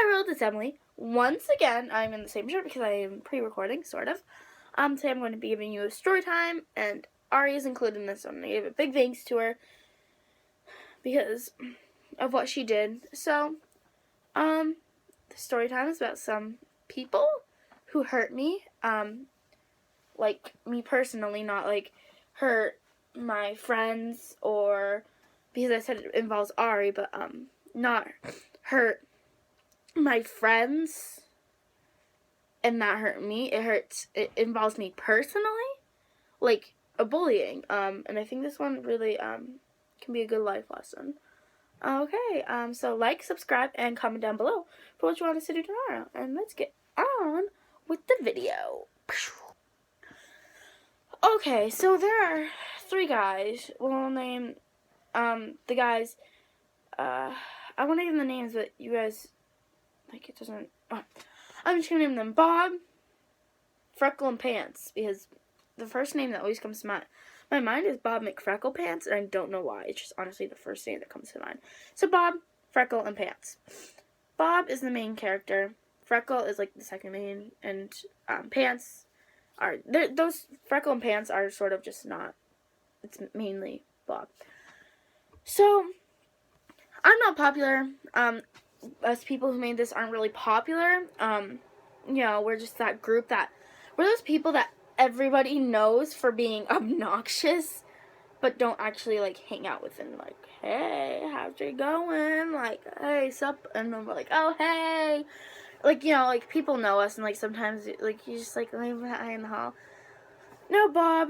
Hi world, it's Emily. Once again, I'm in the same shirt because I am pre-recording, sort of. Today I'm going to be giving you a story time, and Ari is included in this one. I gave a big thanks to her because of what she did. So, the story time is about some people who hurt me. Like me personally, not like hurt my friends, or because I said it involves Ari, but not hurt my friends and that hurt me. It involves me personally, like a bullying. And I think this one really can be a good life lesson. Okay, so like, subscribe, and comment down below for what you want us to do tomorrow. And let's get on with the video. Okay, so there are three guys. We'll name the guys. I want to name the names, but you guys, like, it doesn't. I'm just gonna name them Bob, Freckle, and Pants, because the first name that always comes to my mind is Bob McFrecklepants, and I don't know why. It's just honestly the first name that comes to mind. So Bob, Freckle, and Pants. Bob is the main character. Freckle is like the second main, and Pants are those. Freckle and Pants are sort of just not. It's mainly Bob. So I'm not popular. Us people who made this aren't really popular. You know, we're just that group we're those people that everybody knows for being obnoxious, but don't actually, like, hang out with and, like, hey, how's it going? Like, hey, sup? And then we're like, oh, hey. Like, you know, like, people know us, and, like, sometimes, like, you just, like, leave hi in the hall. No, Bob.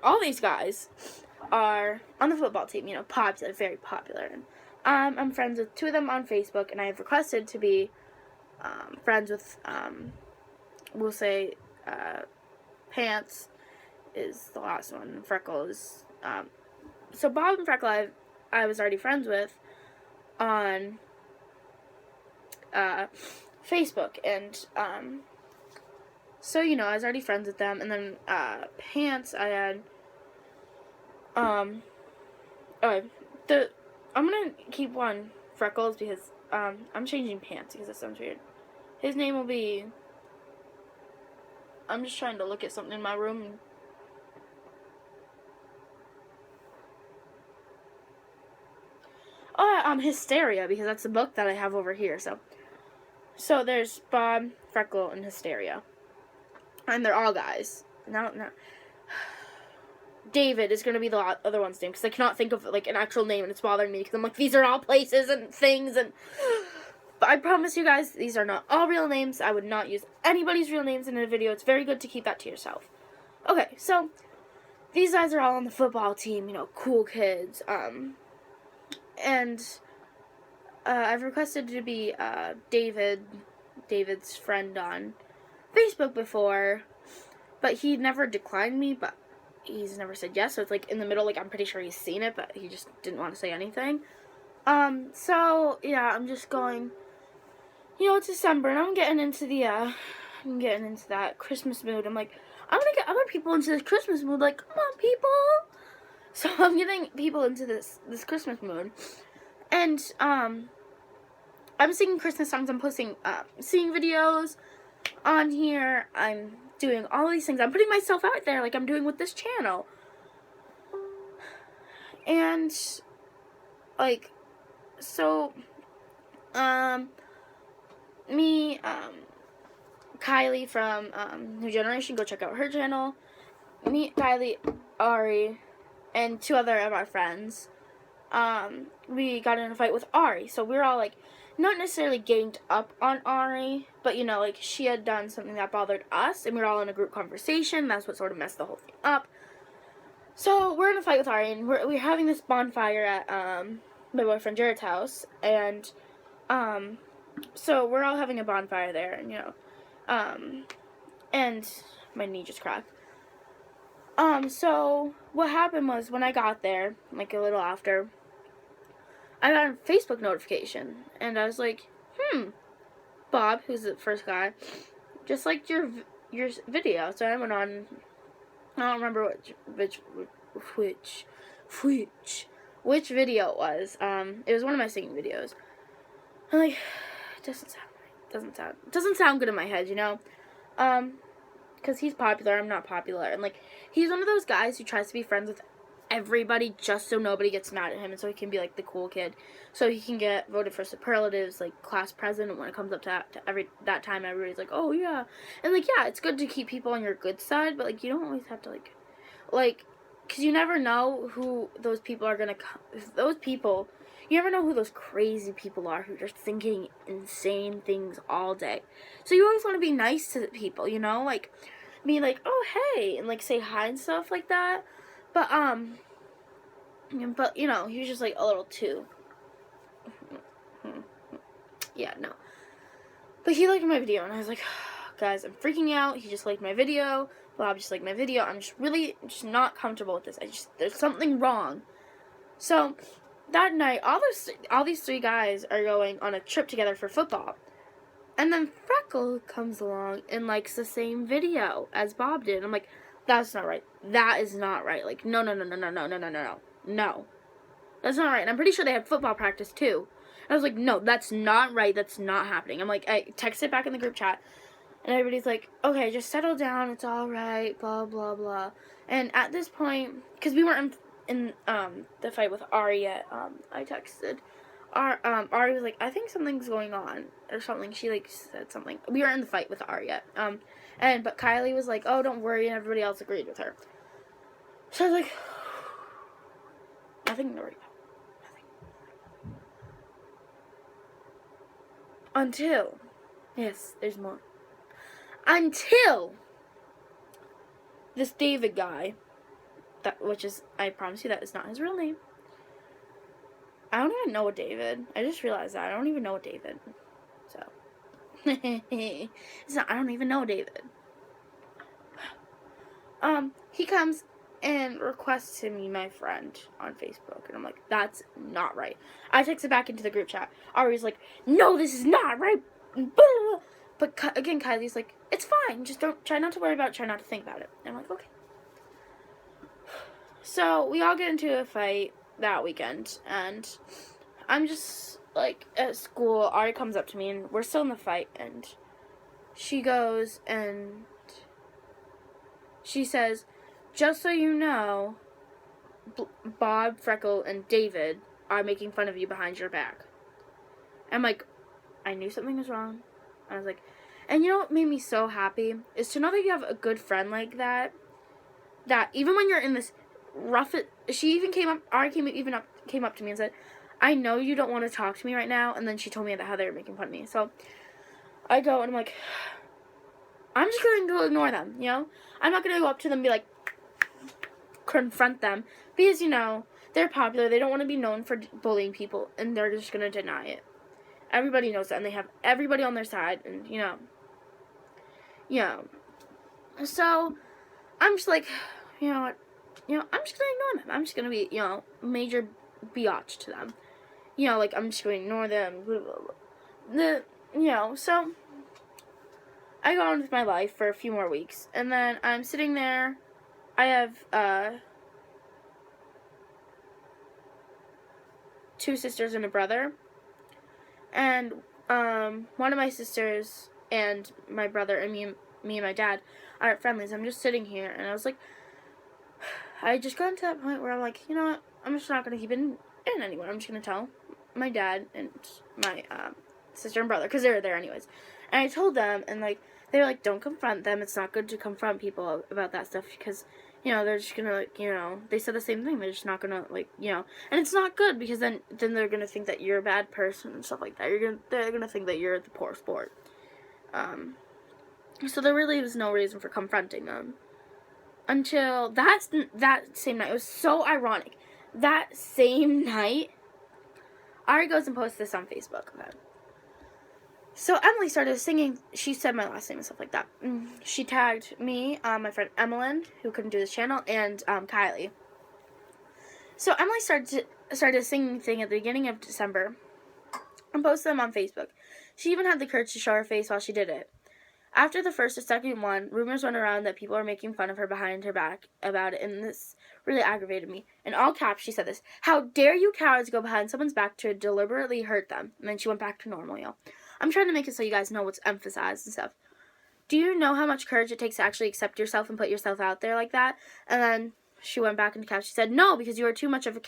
All these guys are on the football team, you know, popular, very popular. I'm friends with two of them on Facebook, and I have requested to be friends with, we'll say, Pants is the last one, and Freckle is, so Bob and Freckle I was already friends with on, Facebook, and, so, you know, I was already friends with them, and then, Pants, I had, I'm gonna keep one Freckles because, I'm changing Pants because that sounds weird. His name will be, I'm just trying to look at something in my room. Oh, Hysteria, because that's the book that I have over here, so there's Bob, Freckle, and Hysteria. And they're all guys. No. David is going to be the other one's name, because I cannot think of, like, an actual name, and it's bothering me, because I'm like, these are all places and things, and... But I promise you guys, these are not all real names. I would not use anybody's real names in a video. It's very good to keep that to yourself. Okay, so, these guys are all on the football team, you know, cool kids, and, I've requested to be, David's friend on Facebook before, but he never declined me, but he's never said yes, so it's like in the middle, like I'm pretty sure he's seen it, but he just didn't want to say anything. So yeah, I'm just going, you know, it's December, and I'm getting into that Christmas mood. I'm like, I'm gonna get other people into this Christmas mood, like, come on, people. So I'm getting people into this Christmas mood, and I'm singing Christmas songs. I'm posting singing videos on here. I'm doing all these things. I'm putting myself out there like I'm doing with this channel. And, like, so, me, Kylie from, New Generation, go check out her channel. Me, Kylie, Ari, and two other of our friends, we got in a fight with Ari. So we were all, like, not necessarily ganged up on Ari, but, you know, like, she had done something that bothered us, and we were all in a group conversation. That's what sort of messed the whole thing up. So we're in a fight with Ari, and we're having this bonfire at, my boyfriend Jared's house, and, so we're all having a bonfire there, and, you know, and my knee just cracked. So what happened was, when I got there, like, a little after, I got a Facebook notification, and I was like, Bob, who's the first guy, just liked your video. So I went on, I don't remember which video it was. It was one of my singing videos. I'm like, doesn't sound good in my head, you know? Because he's popular, I'm not popular. And, like, he's one of those guys who tries to be friends with everybody just so nobody gets mad at him and so he can be, like, the cool kid. So he can get voted for superlatives, like, class president when it comes up to that time. Everybody's like, oh, yeah. And, like, yeah, it's good to keep people on your good side, but, like, you don't always have to, like, because you never know who those people are going to come. Those people, you never know who those crazy people are who are thinking insane things all day. So you always want to be nice to people, you know? Like, be like, oh, hey, and, like, say hi and stuff like that. But, you know, he was just, like, a little too. Yeah, no. But he liked my video, and I was like, guys, I'm freaking out. He just liked my video. Bob just liked my video. I'm just really just not comfortable with this. There's something wrong. So that night, all these three guys are going on a trip together for football. And then Freckle comes along and likes the same video as Bob did. I'm like, that's not right. That is not right. Like, no. No. That's not right. And I'm pretty sure they had football practice too. And I was like, no, that's not right. That's not happening. I'm like, I texted back in the group chat. And everybody's like, okay, just settle down. It's all right. Blah, blah, blah. And at this point, because we weren't in the fight with Ari yet, I texted. Ari was like, I think something's going on. Or something. She, like, said something. We weren't in the fight with Ari yet. But Kylie was like, oh, don't worry. And everybody else agreed with her. So I was like, nothing to worry about. Nothing. Until, yes, there's more. Until this David guy, which is, I promise you that is not his real name. I don't even know a David. I just realized that. I don't even know a David. So, I don't even know David. He comes and requests to be my friend on Facebook. And I'm like, that's not right. I texted back into the group chat. Ari's like, no, this is not right. But again, Kylie's like, it's fine. Just try not to worry about it. Try not to think about it. And I'm like, okay. So we all get into a fight that weekend. And I'm just, like, at school. Ari comes up to me and we're still in the fight. And she goes and she says, just so you know, Bob, Freckle, and David are making fun of you behind your back. I'm like, I knew something was wrong. I was like, and you know what made me so happy? Is to know that you have a good friend like that. That even when you're in this rough, she even came up, Ari came up to me and said, I know you don't want to talk to me right now. And then she told me how they were making fun of me. So I go and I'm like, I'm just going to ignore them, you know? I'm not going to go up to them and be like, confront them. Because, you know, they're popular. They don't want to be known for bullying people. And they're just going to deny it. Everybody knows that. And they have everybody on their side. And, you know. So, I'm just like, you know what? You know, I'm just going to ignore them. I'm just going to be, you know, major biatch to them. You know, like, I'm just going to ignore them. Blah, blah, blah. So I go on with my life for a few more weeks. And then I'm sitting there. I have, 2 sisters and a brother. And, one of my sisters and my brother and me and my dad aren't friendly. I'm just sitting here. And I was like, I just got to that point where I'm like, you know what? I'm just not going to keep it in anymore. I'm just going to tell my dad and my, sister and brother. Because they were there anyways. And I told them, and, like, they were like, don't confront them. It's not good to confront people about that stuff because, you know, they're just going to, like, you know, they said the same thing. They're just not going to, like, you know, and it's not good because then they're going to think that you're a bad person and stuff like that. They're going to think that you're the poor sport. So there really was no reason for confronting them until that same night. It was so ironic. That same night, Ari goes and posts this on Facebook. Okay. So Emily started singing. She said my last name and stuff like that. She tagged me, my friend Emmeline, who couldn't do this channel, and Kylie. So Emily started a singing thing at the beginning of December and posted them on Facebook. She even had the courage to show her face while she did it. After the first or second one, rumors went around that people were making fun of her behind her back about it, and this really aggravated me. In all caps, she said this: "How dare you cowards go behind someone's back to deliberately hurt them?" And then she went back to normal, y'all. I'm trying to make it so you guys know what's emphasized and stuff. Do you know how much courage it takes to actually accept yourself and put yourself out there like that? And then she went back into caps. She said, "No, because you are too much of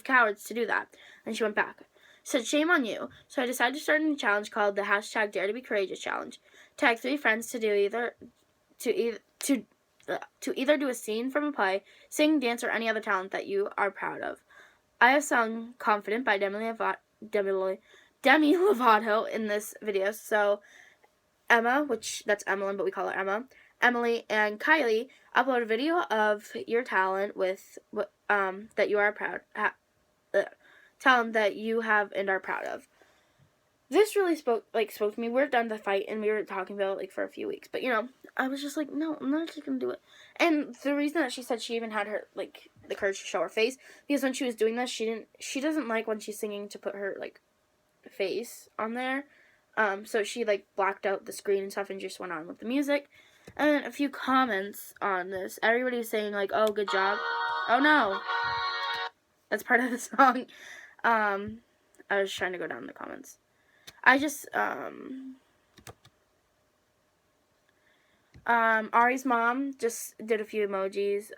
cowards to do that." And she went back. She said, "Shame on you." So I decided to start a new challenge called the hashtag Dare to Be Courageous challenge. Tag 3 friends to either do a scene from a play, sing, dance, or any other talent that you are proud of. I have sung Confident by Demi Lovato in this video. So Emma, which that's Emmeline, but we call her Emma, Emily, and Kylie upload a video of your talent with that you are proud talent that you have and are proud of. This really spoke to me. We were done the fight and we were talking about it for a few weeks, but I was just like, no, I'm not actually gonna do it. And the reason that she said she even had her the courage to show her face, because when she was doing this, she doesn't like when she's singing to put her face on there. So she blacked out the screen and stuff and just went on with the music. And then a few comments on this. Everybody was saying "Oh, good job." Oh no, that's part of the song. I was trying to go down the comments. I just Ari's mom just did a few emojis.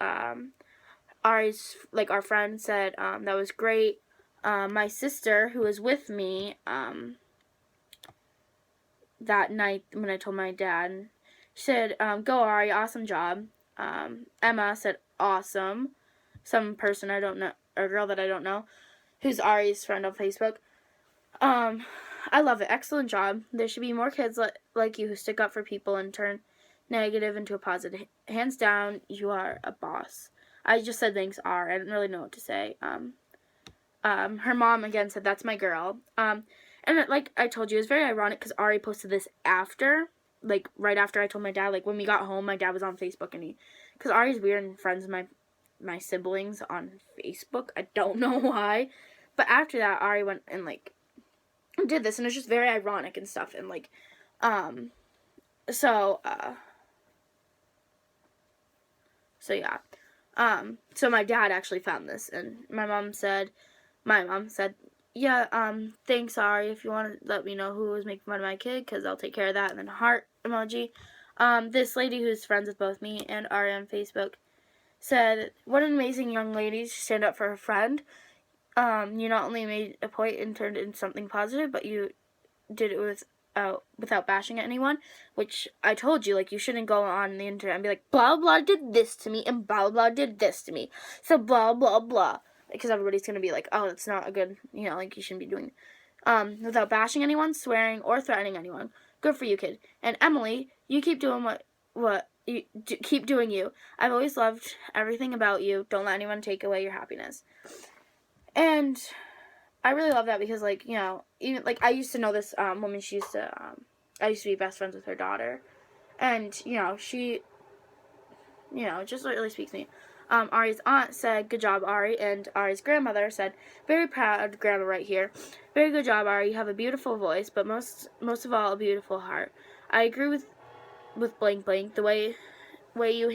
Ari's our friend said that was great. My sister, who was with me that night when I told my dad, said, "Go Ari, awesome job." Emma said, "Awesome." Some person I don't know, a girl that I don't know, who's Ari's friend on Facebook. I love it. Excellent job. There should be more kids like you who stick up for people and turn negative into a positive. Hands down, you are a boss. I just said thanks, Ari. I didn't really know what to say. Her mom again said, "That's my girl." And like I told you, it was very ironic because Ari posted this after, right after I told my dad. When we got home, my dad was on Facebook and because Ari's weird and friends with my siblings on Facebook. I don't know why, but after that, Ari went and did this, and it was just very ironic and stuff, and so yeah, so my dad actually found this, and my mom said, "Yeah, thanks, Ari, if you want to let me know who was making fun of my kid, because I'll take care of that," and then heart emoji. This lady who's friends with both me and Ari on Facebook said, "What an amazing young lady to stand up for her friend. You not only made a point and turned it into something positive, but you did it without bashing anyone," which I told you, you shouldn't go on the internet and be like, "Blah, blah did this to me, and blah, blah did this to me, so blah, blah, blah," because everybody's going to be like, "Oh, that's not a good, you shouldn't be doing it." Without bashing anyone, swearing, or threatening anyone. Good for you, kid. And Emily, you keep doing what you keep doing you. I've always loved everything about you. Don't let anyone take away your happiness. And I really love that because, even, I used to know this woman. She used to, I used to be best friends with her daughter. And, she, just really speaks to me. Ari's aunt said, "Good job, Ari." And Ari's grandmother said, "Very proud grandma right here. Very good job, Ari. You have a beautiful voice, but most of all, a beautiful heart. I agree with blank blank, the way you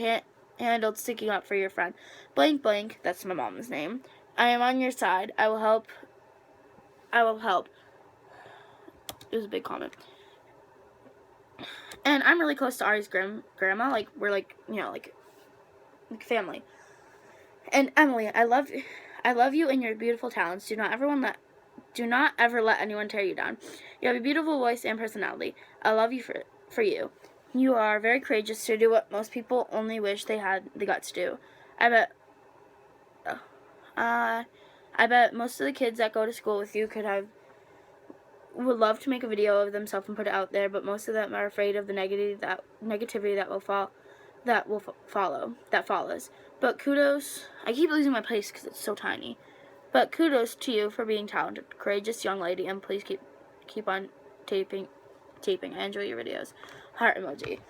handled sticking up for your friend. Blank blank," that's my mom's name. "I am on your side. I will help. It was a big comment. And I'm really close to Ari's grandma. We're family. And Emily, I love you and your beautiful talents. Do not ever let anyone tear you down. You have a beautiful voice and personality. I love you for you. You are very courageous to do what most people only wish they had the guts to do. I bet most of the kids that go to school with you would love to make a video of themselves and put it out there, but most of them are afraid of the negativity that follows. But kudos, I keep losing my place because it's so tiny. But kudos to you for being talented, courageous young lady, and please keep on taping. I enjoy your videos. Heart emoji.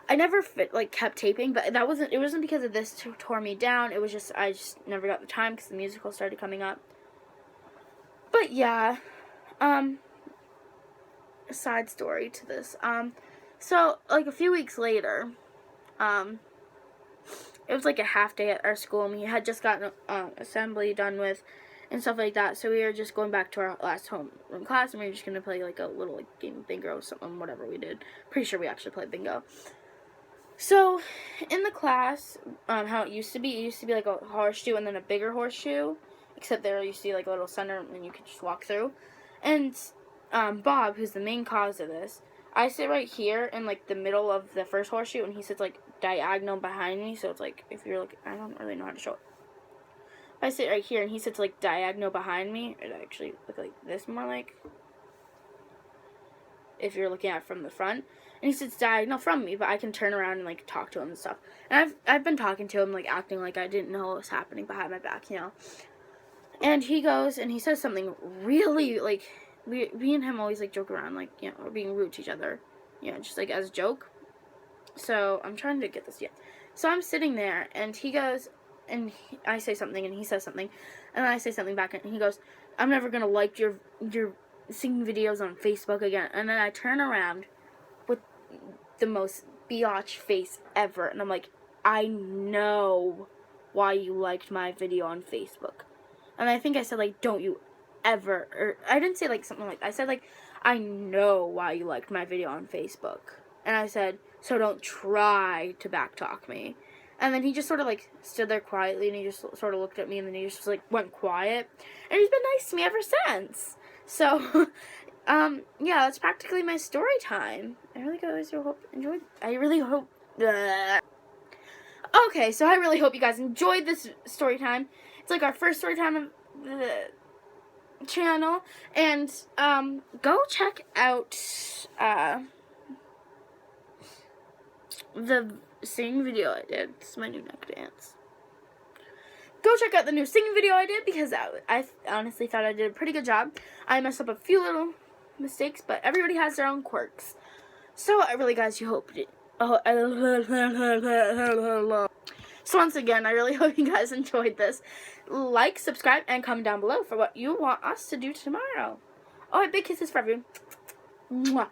I never kept taping, but it wasn't because of this tore me down. It was just I just never got the time because the musical started coming up. But yeah, a side story to this. So a few weeks later, it was like a half day at our school, and we had just gotten assembly done with and stuff like that. So we were just going back to our last homeroom class, and we were just gonna play like a little like game of bingo or something, whatever we did. Pretty sure we actually played bingo. So in the class, how it used to be like a horseshoe and then a bigger horseshoe, except there used to be like a little center and you could just walk through. And Bob, who's the main cause of this, I sit right here in like the middle of the first horseshoe, and he sits like diagonal behind me. So it's like, if you're like, I don't really know how to show it. I sit right here, and he sits like diagonal behind me. It actually look like this more like, if you're looking at it from the front. And he sits diagonal from me, but I can turn around and like talk to him and stuff. And I've been talking to him, like acting like I didn't know what was happening behind my back, you know. And he goes and he says something really like, we and him always like joke around, like, you know, we're being rude to each other, you know, just like as a joke. So I'm trying to get this yet. So I'm sitting there, and he goes, and I say something, and he says something, and I say something back, and he goes, I'm never gonna like your singing videos on Facebook again. And then I turn around with the most biatch face ever, and I'm like, I know why you liked my video on Facebook. And I think I said like, don't you ever, or I didn't say like something like that. I said like, I know why you liked my video on Facebook. And I said, so don't try to backtalk me. And then he just sort of like stood there quietly, and he just sort of looked at me, and then he just like went quiet. And he's been nice to me ever since. So yeah, that's practically my story time. I really guys hope enjoyed. I really hope. Okay, so I really hope you guys enjoyed this story time. It's like our first story time of the channel, and go check out the singing video I did. This is my new neck dance. Go check out the new singing video I did, because I honestly thought I did a pretty good job. I messed up a few little mistakes, but everybody has their own quirks. So I really, guys, you hope it. So once again, I really hope you guys enjoyed this. Like, subscribe, and comment down below for what you want us to do tomorrow. Oh, big kisses for everyone. Mwah.